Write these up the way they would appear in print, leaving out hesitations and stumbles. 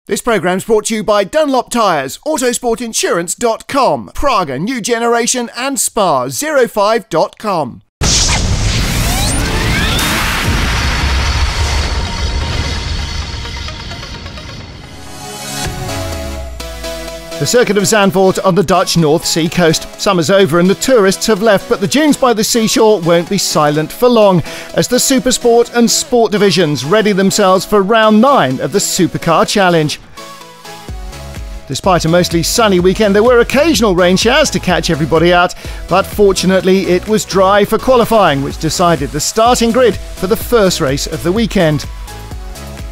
This programme's brought to you by Dunlop Tyres, Autosportinsurance.com, Praga New Generation and Spa05.com. The circuit of Zandvoort on the Dutch North Sea coast. Summer's over and the tourists have left, but the dunes by the seashore won't be silent for long as the Supersport and Sport divisions ready themselves for round 9 of the Supercar Challenge. Despite a mostly sunny weekend, there were occasional rain showers to catch everybody out, but fortunately it was dry for qualifying, which decided the starting grid for the first race of the weekend.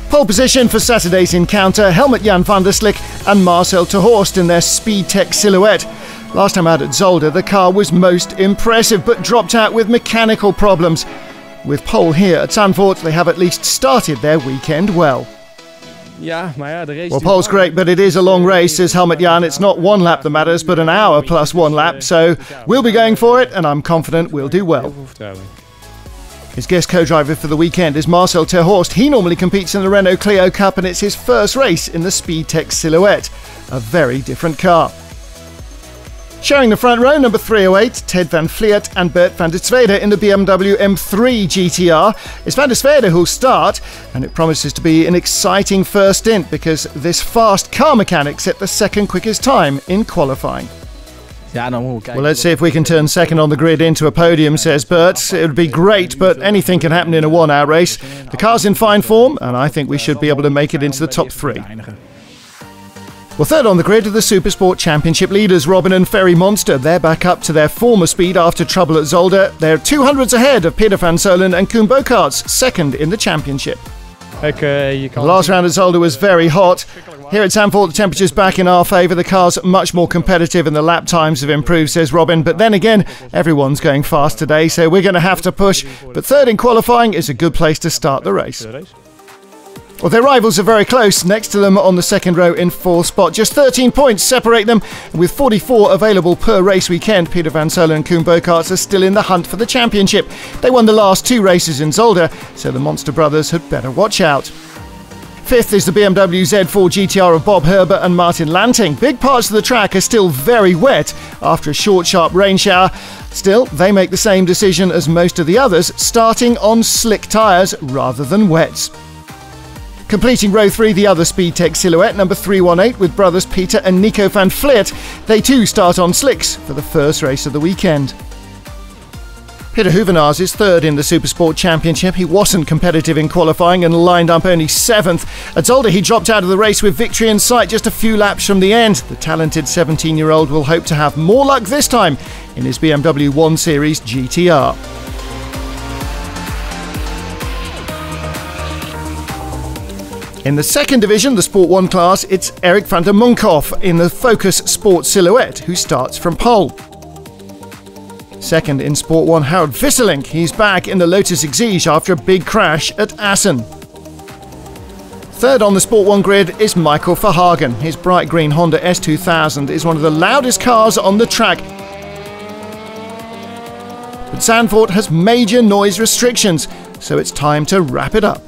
Pole position for Saturday's encounter, Helmut-Jan van der Slik and Marcel ter Horst in their Speed Tech Silhouette. Last time out at Zolder, the car was most impressive, but dropped out with mechanical problems. With pole here at Zandvoort, they have at least started their weekend well. Well, pole's great, but it is a long race, says Helmut-Jan. It's not one lap that matters, but an hour plus one lap, so we'll be going for it, and I'm confident we'll do well. His guest co-driver for the weekend is Marcel ter Horst. He normally competes in the Renault Clio Cup and it's his first race in the Speed Tech Silhouette, a very different car. Sharing the front row, number 308, Ted van Vliet and Bert van der Zwede in the BMW M3 GTR. It's van der Zwede who'll start, and it promises to be an exciting first stint because this fast car mechanic set the second quickest time in qualifying. Well, let's see if we can turn second on the grid into a podium, says Bert. It would be great, but anything can happen in a one-hour race. The car's in fine form, and I think we should be able to make it into the top 3. Well, third on the grid are the Supersport Championship leaders, Robin and Ferry Monster. They're back up to their former speed after trouble at Zolder. They're 200s ahead of Peter van Solen and Koen Bokaerts, second in the championship. The last round at Zolder was very hot. Here at Zandvoort, the temperature's back in our favour. The car's much more competitive and the lap times have improved, says Robin. But then again, everyone's going fast today, so we're going to have to push. But third in qualifying is a good place to start the race. Well, their rivals are very close. Next to them on the second row in fourth spot. Just 13 points separate them. And with 44 available per race weekend, Peter van Solen and Koen Bokaerts are still in the hunt for the championship. They won the last 2 races in Zolder, so the Monster brothers had better watch out. Fifth is the BMW Z4 GTR of Bob Herbert and Martin Lanting. Big parts of the track are still very wet after a short, sharp rain shower. Still, they make the same decision as most of the others, starting on slick tyres rather than wets. Completing row 3, the other Speed Tech Silhouette, number 318, with brothers Peter and Nico van Vliet. They too start on slicks for the first race of the weekend. Peter Huvenaars is third in the Supersport Championship. He wasn't competitive in qualifying and lined up only 7th. At Zolder, he dropped out of the race with victory in sight just a few laps from the end. The talented 17-year-old will hope to have more luck this time in his BMW 1 Series GTR. In the second division, the Sport 1 class, it's Erik van der Munkhoff in the Focus Sport Silhouette, who starts from pole. Second in Sport 1, Harold Visselink. He's back in the Lotus Exige after a big crash at Assen. Third on the Sport 1 grid is Michael Verhagen. His bright green Honda S2000 is one of the loudest cars on the track. But Zandvoort has major noise restrictions, so it's time to wrap it up.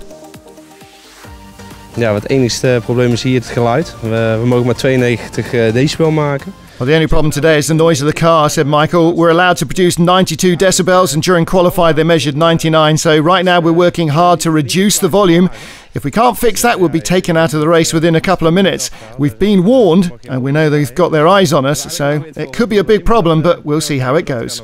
Ja, het enigste probleem is hier het geluid. We mogen maar 92 decibel maken. Well, the only problem today is the noise of the car, said Michael. We're allowed to produce 92 decibels and during qualify they measured 99, so right now we're working hard to reduce the volume. If we can't fix that, we'll be taken out of the race within a couple of minutes. We've been warned and we know they've got their eyes on us, so it could be a big problem, but we'll see how it goes.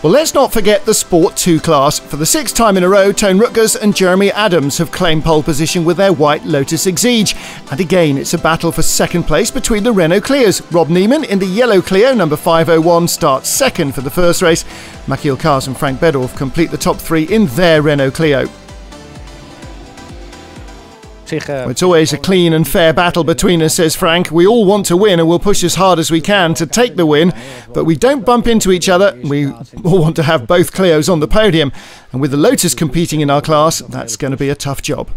Well, let's not forget the Sport 2 class. For the 6th time in a row, Toon Rutgers and Jeremy Adams have claimed pole position with their white Lotus Exige. And again, it's a battle for second place between the Renault Clios. Rob Neiman in the yellow Clio, number 501, starts second for the first race. Machiel Kars and Frank Bedorf complete the top 3 in their Renault Clio. It's always a clean and fair battle between us, says Frank. We all want to win and we'll push as hard as we can to take the win, but we don't bump into each other. We all want to have both Clios on the podium, and with the Lotus competing in our class, that's going to be a tough job.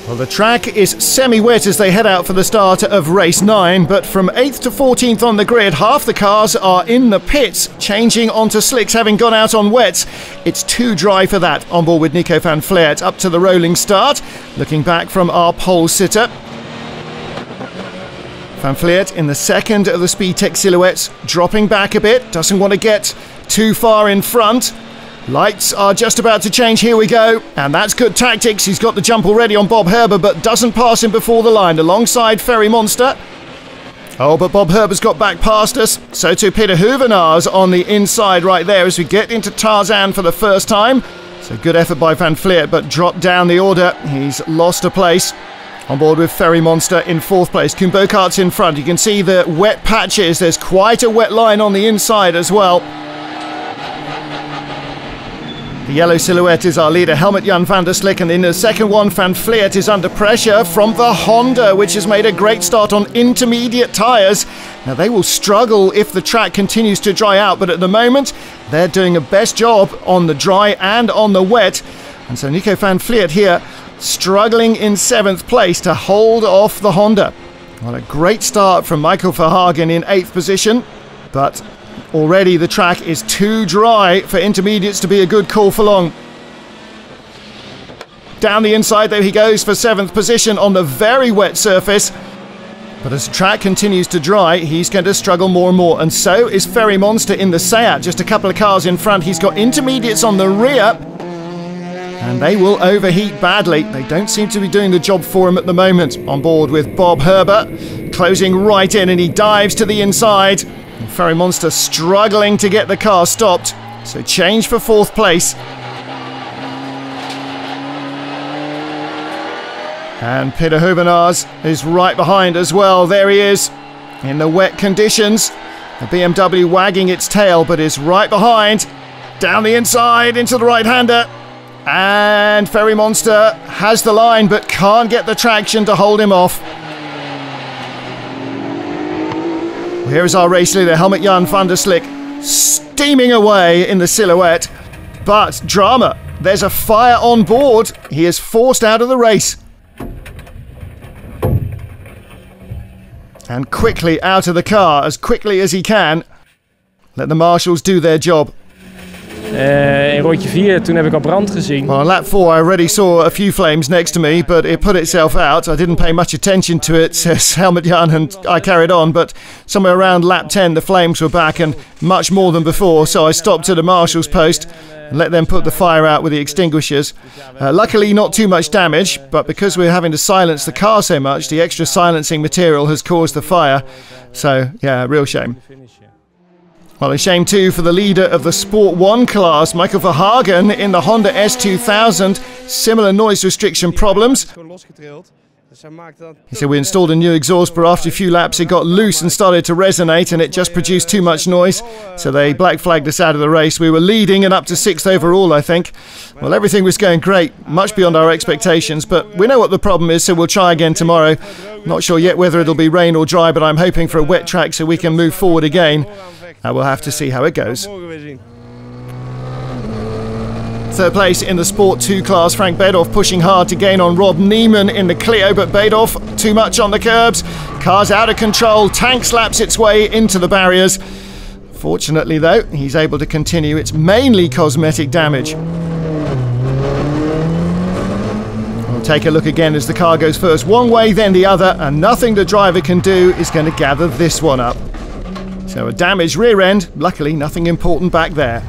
Well, the track is semi-wet as they head out for the start of race 9, but from 8th to 14th on the grid, half the cars are in the pits, changing onto slicks, having gone out on wets. It's too dry for that. On board with Nico van Vleert, up to the rolling start. Looking back from our pole sitter. Van Vleert in the second of the Speedtech silhouettes, dropping back a bit, doesn't want to get too far in front. Lights are just about to change, here we go, and that's good tactics. He's got the jump already on Bob Herber, but doesn't pass him before the line, alongside Ferry Monster. Oh, but Bob Herber's got back past us, so too Peter Huvenaars on the inside right there as we get into Tarzan for the first time. So good effort by Van Vleert, but dropped down the order. He's lost a place. On board with Ferry Monster in 4th place. Koen Boekart's in front. You can see the wet patches. There's quite a wet line on the inside as well. The yellow silhouette is our leader, Helmut Jan van der Slik, and in the second one, Van Vleert is under pressure from the Honda, which has made a great start on intermediate tyres. Now, they will struggle if the track continues to dry out, but at the moment, they're doing a best job on the dry and on the wet. And so Nico van Vleert here, struggling in 7th place to hold off the Honda. Well, a great start from Michael Verhagen in 8th position, but already the track is too dry for intermediates to be a good call for long. Down the inside though he goes for 7th position on the very wet surface. But as the track continues to dry, he's going to struggle more and more. And so is Ferry Monster in the Seat, just a couple of cars in front. He's got intermediates on the rear, and they will overheat badly. They don't seem to be doing the job for him at the moment. On board with Bob Herber, closing right in, and he dives to the inside. Ferry Monster struggling to get the car stopped, so change for 4th place. And Peter Huvenaars is right behind as well. There he is in the wet conditions. The BMW wagging its tail, but is right behind. Down the inside into the right-hander. And Ferry Monster has the line, but can't get the traction to hold him off. Here is our race leader, Helmut Jan van der Slik, steaming away in the silhouette. But drama, there's a fire on board. He is forced out of the race. And quickly out of the car, as quickly as he can. Let the marshals do their job. In rondje 4, toen heb ik al brand gezien. Well, on lap 4 I already saw a few flames next to me, but it put itself out. I didn't pay much attention to it, says Helmut Jan, and I carried on. But somewhere around lap 10 the flames were back, and much more than before, so I stopped at a marshal's post and let them put the fire out with the extinguishers. Luckily not too much damage, but because we're having to silence the car so much, the extra silencing material has caused the fire. So yeah, real shame. Well, a shame too for the leader of the Sport 1 class, Michael Verhagen, in the Honda S2000. Similar noise restriction problems. He said we installed a new exhaust, but after a few laps it got loose and started to resonate, and it just produced too much noise. So they black flagged us out of the race. We were leading and up to 6th overall, I think. Well, everything was going great, much beyond our expectations, but we know what the problem is, so we'll try again tomorrow. Not sure yet whether it'll be rain or dry, but I'm hoping for a wet track so we can move forward again. We'll have to see how it goes. 3rd place in the Sport 2 class, Frank Bedoff pushing hard to gain on Rob Neiman in the Clio, but Bedoff too much on the curbs. Car's out of control, tank slaps its way into the barriers. Fortunately though, he's able to continue. It's mainly cosmetic damage. We'll take a look again as the car goes first one way, then the other, and nothing the driver can do is going to gather this one up. So a damaged rear end, luckily nothing important back there.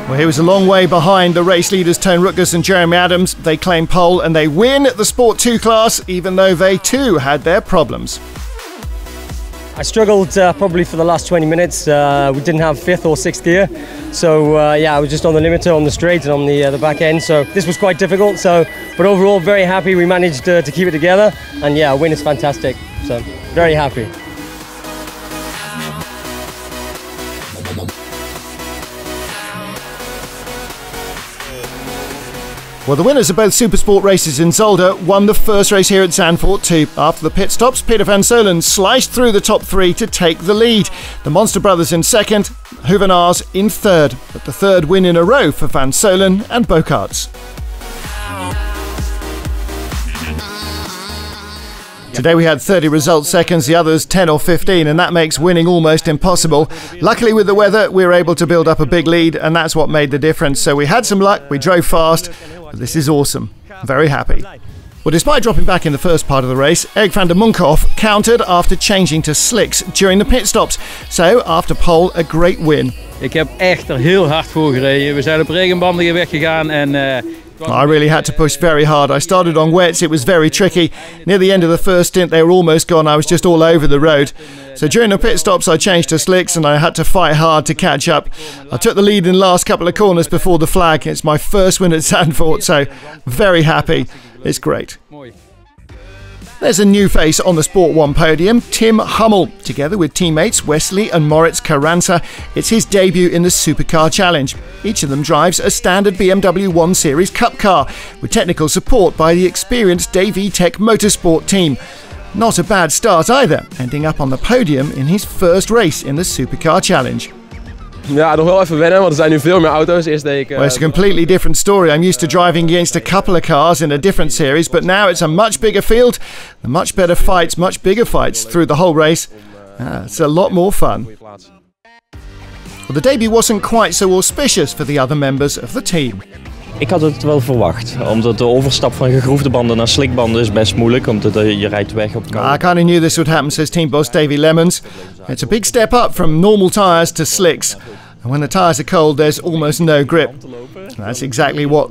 Well, he was a long way behind the race leaders Tone Rutgers and Jeremy Adams. They claim pole and they win the Sport 2 class, even though they too had their problems. I struggled probably for the last 20 minutes. We didn't have 5th or 6th gear. So yeah, I was just on the limiter on the straight and on the back end. So this was quite difficult. But overall, very happy we managed to keep it together. And yeah, a win is fantastic. So very happy. Well, the winners of both Supersport races in Zolder won the first race here at Zandvoort too. After the pit stops, Peter van Solen sliced through the top 3 to take the lead. The Monster brothers in 2nd, Huvenaars in 3rd. But the 3rd win in a row for van Solen and Boekarts. Today we had 30 result seconds, the others 10 or 15, and that makes winning almost impossible. Luckily with the weather, we were able to build up a big lead, and that's what made the difference. So we had some luck, we drove fast, but this is awesome. Very happy. Well, despite dropping back in the first part of the race, Erik van der Munkhoff countered after changing to slicks during the pit stops. So, after pole, a great win. Ik heb echt er heel hard voor gereden. We zijn op regenbanden weggegaan en... I really had to push very hard. I started on wets, it was very tricky. Near the end of the first stint they were almost gone, I was just all over the road. So during the pit stops I changed to slicks and I had to fight hard to catch up. I took the lead in the last couple of corners before the flag. It's my first win at Zandvoort, so very happy. It's great. There's a new face on the Sport 1 podium, Tim Hummel. Together with teammates Wesley and Moritz Carranza, it's his debut in the Supercar Challenge. Each of them drives a standard BMW 1 Series Cup car, with technical support by the experienced Davy Tech Motorsport team. Not a bad start either, ending up on the podium in his first race in the Supercar Challenge. Ja, nog wel even wennen, want er zijn nu veel meer auto's. Eerst deed ik... Well, it's a completely different story. I'm used to driving against a couple of cars in a different series, but now it's a much bigger field, and much better fights, much bigger fights through the whole race. It's a lot more fun. Well, the debut wasn't quite so auspicious for the other members of the team. Ik had het wel verwacht, omdat de overstap van gegroefde banden naar slikbanden is best moeilijk, omdat je rijdt weg op kou. I kind of knew this would happen, says team boss Davy Lemons. It's a big step up from normal tyres to slicks. And when the tyres are cold, there's almost no grip. That's exactly what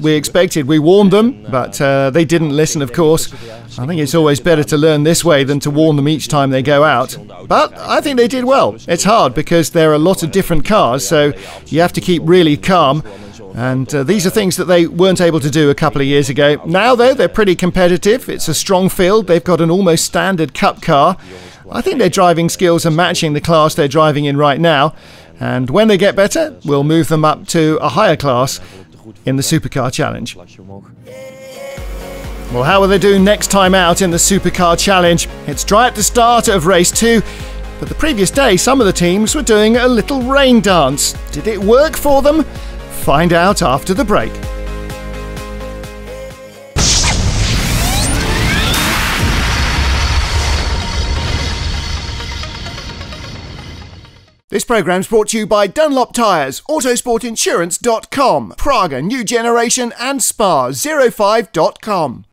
we expected. We warned them, but they didn't listen, of course. I think it's always better to learn this way than to warn them each time they go out. But I think they did well. It's hard because there are a lot of different cars, so you have to keep really calm. And these are things that they weren't able to do a couple of years ago. Now, though, they're pretty competitive. It's a strong field. They've got an almost standard cup car. I think their driving skills are matching the class they're driving in right now. And when they get better, we'll move them up to a higher class in the Supercar Challenge. Well, how will they do next time out in the Supercar Challenge? It's dry at the start of race 2, but the previous day some of the teams were doing a little rain dance. Did it work for them? Find out after the break. This programme's brought to you by Dunlop Tyres, Autosportinsurance.com, Praga New Generation and Spa05.com.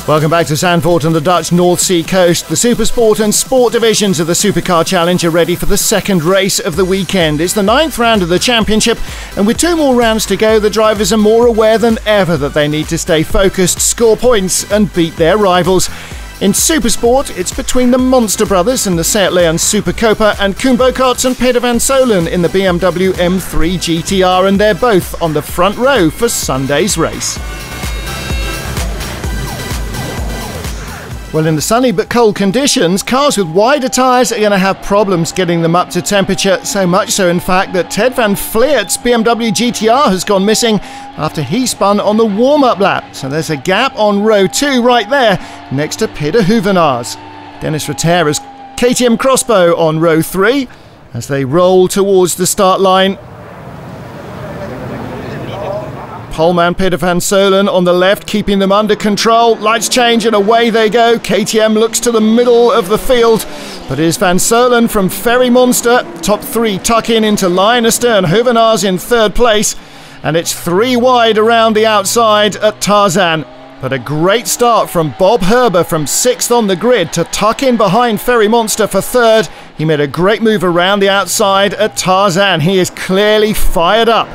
Welcome back to Zandvoort on the Dutch North Sea coast. The Supersport and Sport divisions of the Supercar Challenge are ready for the second race of the weekend. It's the 9th round of the championship, and with 2 more rounds to go, the drivers are more aware than ever that they need to stay focused, score points and beat their rivals. In Supersport, it's between the Monster brothers in the Seat Leon Supercopa and Koen Bokarts and Peter van Solen in the BMW M3 GTR, and they're both on the front row for Sunday's race. Well, in the sunny but cold conditions, cars with wider tyres are going to have problems getting them up to temperature, so much so in fact that Ted van Vleert's BMW GTR has gone missing after he spun on the warm-up lap. So there's a gap on row 2 right there next to Peter Huvenaars. Dennis Rater's KTM Crossbow on row 3 as they roll towards the start line. Poleman Peter van Solen on the left, keeping them under control. Lights change and away they go. KTM looks to the middle of the field, but is Van Solen from Ferry Monster. Top 3 tuck in into line astern. Huvenaars in 3rd place, and it's 3 wide around the outside at Tarzan. But a great start from Bob Herber from 6th on the grid to tuck in behind Ferry Monster for 3rd. He made a great move around the outside at Tarzan. He is clearly fired up.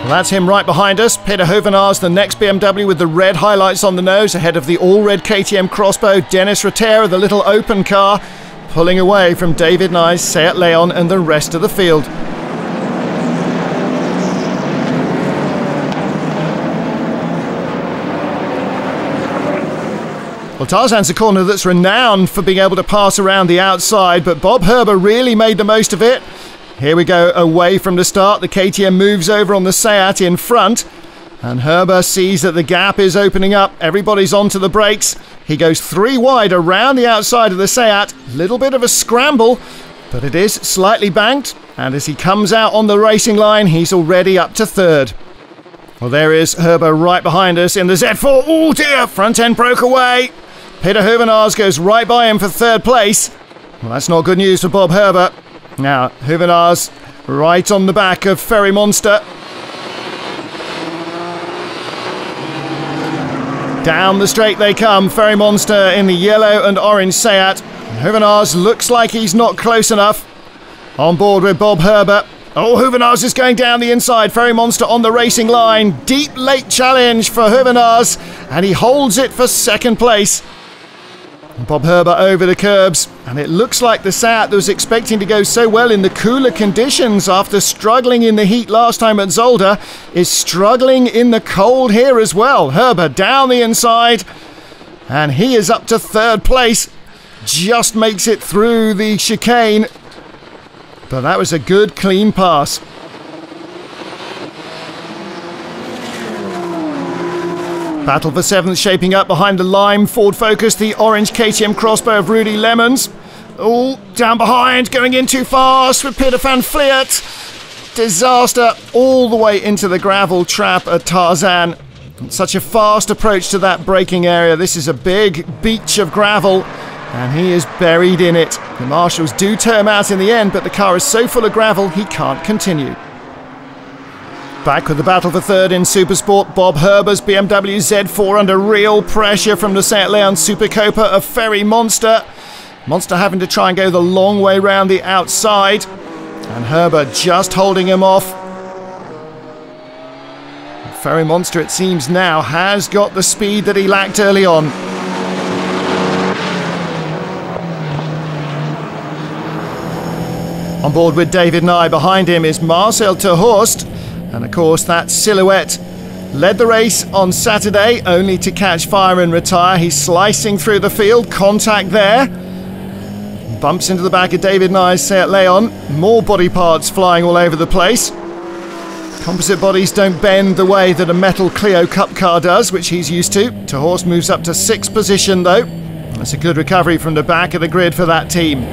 Well, that's him right behind us. Peter Huvenaars, the next BMW with the red highlights on the nose, ahead of the all-red KTM Crossbow. Dennis Rater, the little open car, pulling away from David Nye's Seat Leon and the rest of the field. Well, Tarzan's a corner that's renowned for being able to pass around the outside, but Bob Herber really made the most of it. Here we go, away from the start. The KTM moves over on the Seat in front, and Herber sees that the gap is opening up. Everybody's onto the brakes. He goes 3 wide around the outside of the Seat. Little bit of a scramble, But it is slightly banked, and as he comes out on the racing line, he's already up to third. Well, there is Herber right behind us in the Z4. Oh dear, front end broke away. Peter Huvenaars goes right by him for third place. Well, that's not good news for Bob Herber. Now, Huvenaars right on the back of Ferry Monster. Down the straight they come, Ferry Monster in the yellow and orange Seat. Huvenaars looks like he's not close enough. On board with Bob Herber. Oh, Huvenaars is going down the inside. Ferry Monster on the racing line. Deep late challenge for Huvenaars, and he holds it for second place. Bob Herber over the curbs, and it looks like the Seat that was expecting to go so well in the cooler conditions after struggling in the heat last time at Zolder is struggling in the cold here as well. Herber down the inside, and he is up to third place. Just makes it through the chicane, but that was a good clean pass. Battle for 7th shaping up behind the lime Ford Focus, the orange KTM crossbow of Rudy Lemons. Oh, down behind, going in too fast with Peter van Vliet. Disaster all the way into the gravel trap at Tarzan. Such a fast approach to that braking area. This is a big beach of gravel, and he is buried in it. The marshals do turn out in the end, but the car is so full of gravel he can't continue. Back with the battle for third in Supersport, Bob Herber's BMW Z4 under real pressure from the Seat Leon Supercopa of Ferry Monster. Monster having to try and go the long way round the outside, and Herber just holding him off. Ferry Monster, it seems now, has got the speed that he lacked early on. On board with David Nye, behind him is Marcel ter Horst. And of course, that Silhouette led the race on Saturday, only to catch fire and retire. He's slicing through the field, contact there. Bumps into the back of David Nye's Seat Leon. More body parts flying all over the place. Composite bodies don't bend the way that a metal Clio Cup car does, which he's used to. Ter Horst moves up to 6th position though. That's a good recovery from the back of the grid for that team.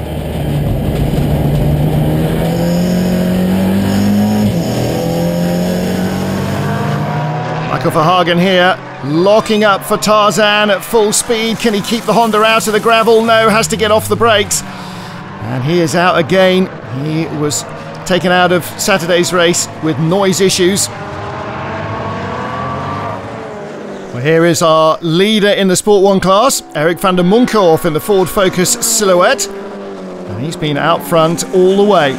Michael Verhagen here, locking up for Tarzan at full speed. Can he keep the Honda out of the gravel? No, has to get off the brakes. And he is out again. He was taken out of Saturday's race with noise issues. Well, here is our leader in the Sport 1 class, Eric van der Munkhoff in the Ford Focus Silhouette. And he's been out front all the way.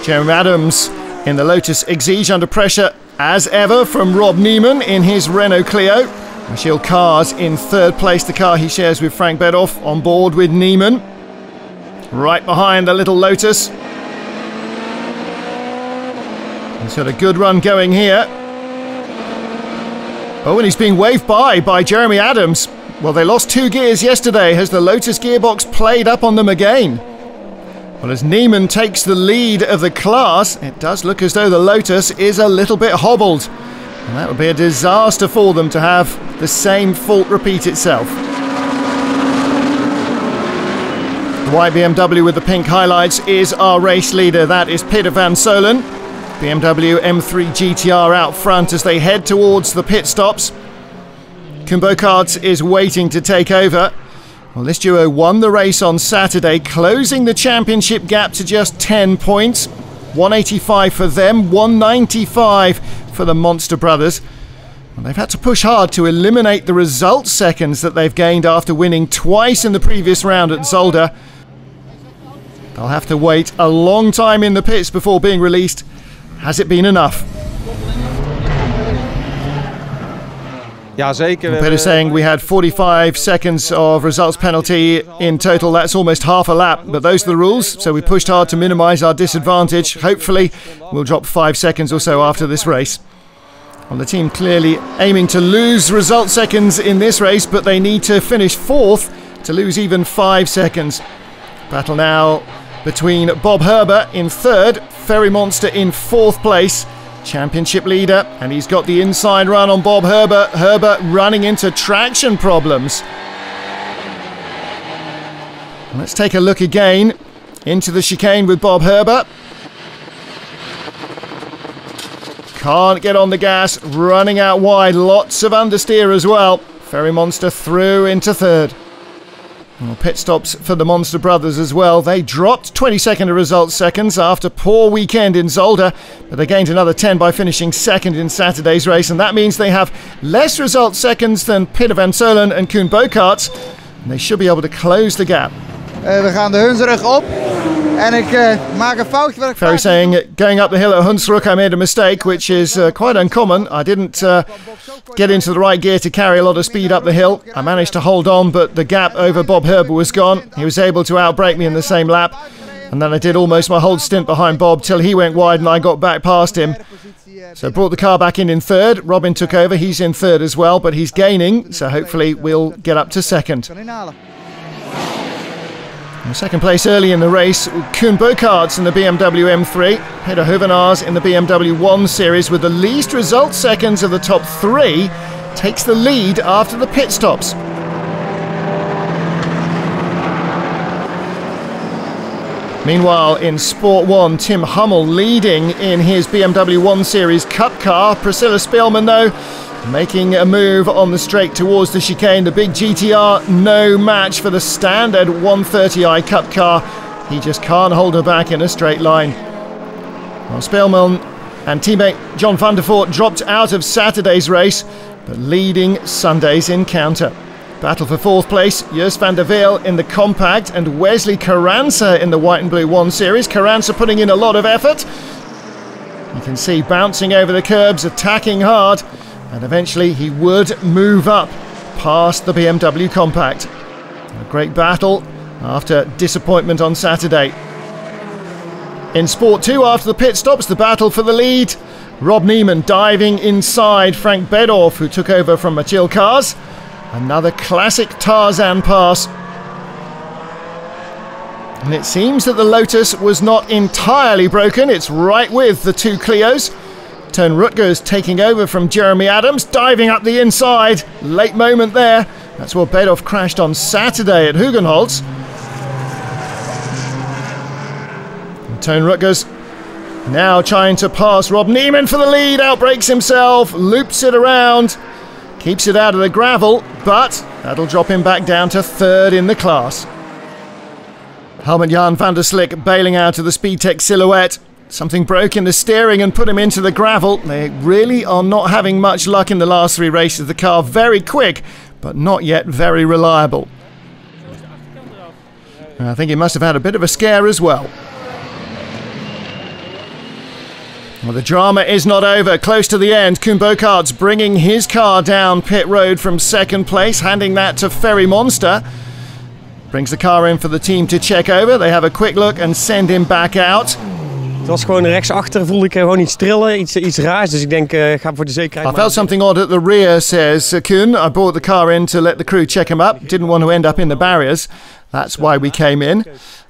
Jeremy Adams in the Lotus Exige under pressure as ever from Rob Neiman in his Renault Clio. Michiel Kaars in third place, the car he shares with Frank Bedoff, on board with Neiman. Right behind the little Lotus. He's got a good run going here. Oh, and he's being waved by Jeremy Adams. Well, they lost 2 gears yesterday. Has the Lotus gearbox played up on them again? Well, as Neiman takes the lead of the class, it does look as though the Lotus is a little bit hobbled. And that would be a disaster for them to have the same fault repeat itself. The white BMW with the pink highlights is our race leader. That is Peter van Solen. BMW M3 GTR out front as they head towards the pit stops. Kumbo Karts is waiting to take over. Well, this duo won the race on Saturday, closing the championship gap to just 10 points. 185 for them, 195 for the Monster Brothers. Well, they've had to push hard to eliminate the result seconds that they've gained after winning twice in the previous round at Zolder. They'll have to wait a long time in the pits before being released. Has it been enough? Peter saying we had 45 seconds of results penalty in total. That's almost half a lap, but those are the rules, so we pushed hard to minimise our disadvantage. Hopefully we'll drop 5 seconds or so after this race. Well, the team clearly aiming to lose result seconds in this race, but they need to finish 4th to lose even 5 seconds. Battle now between Bob Herber in 3rd, Ferry Monster in 4th place. Championship leader, and he's got the inside run on Bob Herber. Herber running into traction problems. Let's take a look again into the chicane with Bob Herber. Can't get on the gas, running out wide, lots of understeer as well. Ferry Monster through into third. Well, pit stops for the Monster brothers as well. They dropped 22nd of results seconds after poor weekend in Zolder, but they gained another 10 by finishing second in Saturday's race, and that means they have less results seconds than Peter van Solen and Koen Bokaerts, and they should be able to close the gap. We gaan de Hunsrug op en ik maak een foutje. Ferry saying, going up the hill at Hunsrug I made a mistake, which is quite uncommon. I didn't get into the right gear to carry a lot of speed up the hill. I managed to hold on, but the gap over Bob Herber was gone. He was able to outbrake me in the same lap. And then I did almost my whole stint behind Bob till he went wide and I got back past him. So brought the car back in third. Robin took over. He's in third as well, but he's gaining. So hopefully we'll get up to second. In second place early in the race, Koen Bokaerts in the BMW M3. Peter Hoevenaars in the BMW 1 Series with the least result seconds of the top three takes the lead after the pit stops. Meanwhile, in Sport 1, Tim Hummel leading in his BMW 1 Series Cup car. Priscilla Speelman, though, making a move on the straight towards the chicane. The big GTR, no match for the standard 130i Cup car. He just can't hold her back in a straight line. Well, Speelman and teammate John van der Voort dropped out of Saturday's race, but leading Sunday's encounter. Battle for fourth place, Joost van der Veel in the compact and Wesley Carranza in the white and blue 1 Series. Carranza putting in a lot of effort. You can see bouncing over the curbs, attacking hard. And eventually he would move up past the BMW Compact. A great battle after disappointment on Saturday. In Sport 2, after the pit stops, the battle for the lead. Rob Neiman diving inside Frank Bedorf, who took over from Mathilde Kaas. Another classic Tarzan pass. And it seems that the Lotus was not entirely broken. It's right with the two Clios. Teun Rutgers taking over from Jeremy Adams, diving up the inside. Late moment there. That's what Bedorf crashed on Saturday at Hugenholz. Teun Rutgers now trying to pass Rob Neiman for the lead. Outbrakes himself, loops it around, keeps it out of the gravel, but that'll drop him back down to third in the class. Helmut Jan van der Slik bailing out of the Speedtech Silhouette. Something broke in the steering and put him into the gravel. They really are not having much luck in the last three races. The car very quick, but not yet very reliable. I think he must have had a bit of a scare as well. Well, the drama is not over. Close to the end, Koen Bokaerts bringing his car down pit road from second place, handing that to Ferry Monster. Brings the car in for the team to check over. They have a quick look and send him back out. Het was gewoon rechtsachter, voelde ik gewoon iets trillen, iets raars. Dus ik denk, ga voor de zekerheid. I felt something odd at the rear, says Koen. I brought the car in to let the crew check him up. Didn't want to end up in the barriers. That's why we came in.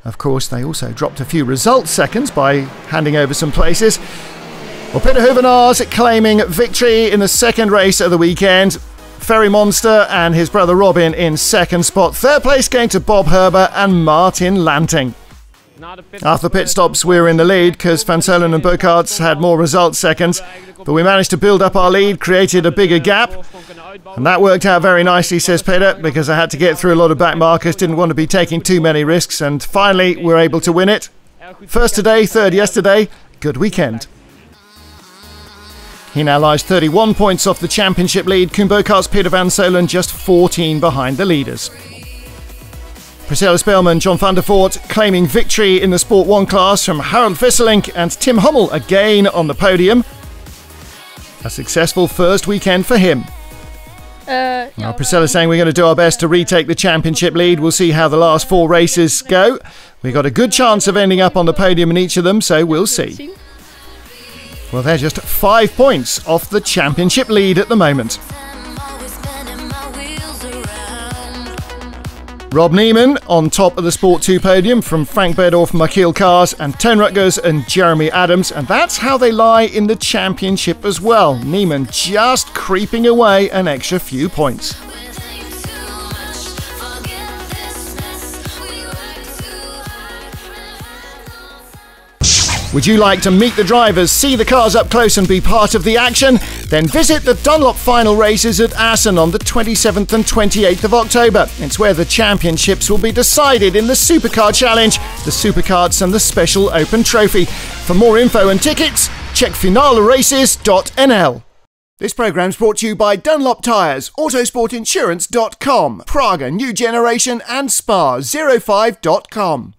Of course, they also dropped a few result seconds by handing over some places. Well, Peter Hoevenaars claiming victory in the second race of the weekend. Ferry Monster and his brother Robin in second spot. Third place going to Bob Herber and Martin Lanting. After pit stops, we were in the lead because Van Solen and Bokaerts had more result seconds, but we managed to build up our lead, created a bigger gap, and that worked out very nicely, says Peter, because I had to get through a lot of back markers, didn't want to be taking too many risks, and finally we were able to win it. First today, third yesterday, good weekend. He now lies 31 points off the championship lead. Koen Bokaerts, Peter van Solen just 14 behind the leaders. Priscilla Speelman, John van der Voort claiming victory in the Sport 1 class from Harold Visselink and Tim Hummel again on the podium. A successful first weekend for him. Now Priscilla saying we're going to do our best to retake the championship lead. We'll see how the last four races go. We've got a good chance of ending up on the podium in each of them, so we'll see. Well, they're just 5 points off the championship lead at the moment. Rob Neiman on top of the Sport 2 podium from Frank Bedorf, Mathilde Kaas and Teun Rutgers and Jeremy Adams, and that's how they lie in the championship as well. Neiman just creeping away an extra few points. Would you like to meet the drivers, see the cars up close and be part of the action? Then visit the Dunlop final races at Assen on the 27th and 28th of October. It's where the championships will be decided in the Supercar Challenge, the Supercarts and the Special Open Trophy. For more info and tickets, check finaleraces.nl. This programme's brought to you by Dunlop Tyres, Autosportinsurance.com, Praga New Generation and Spa05.com.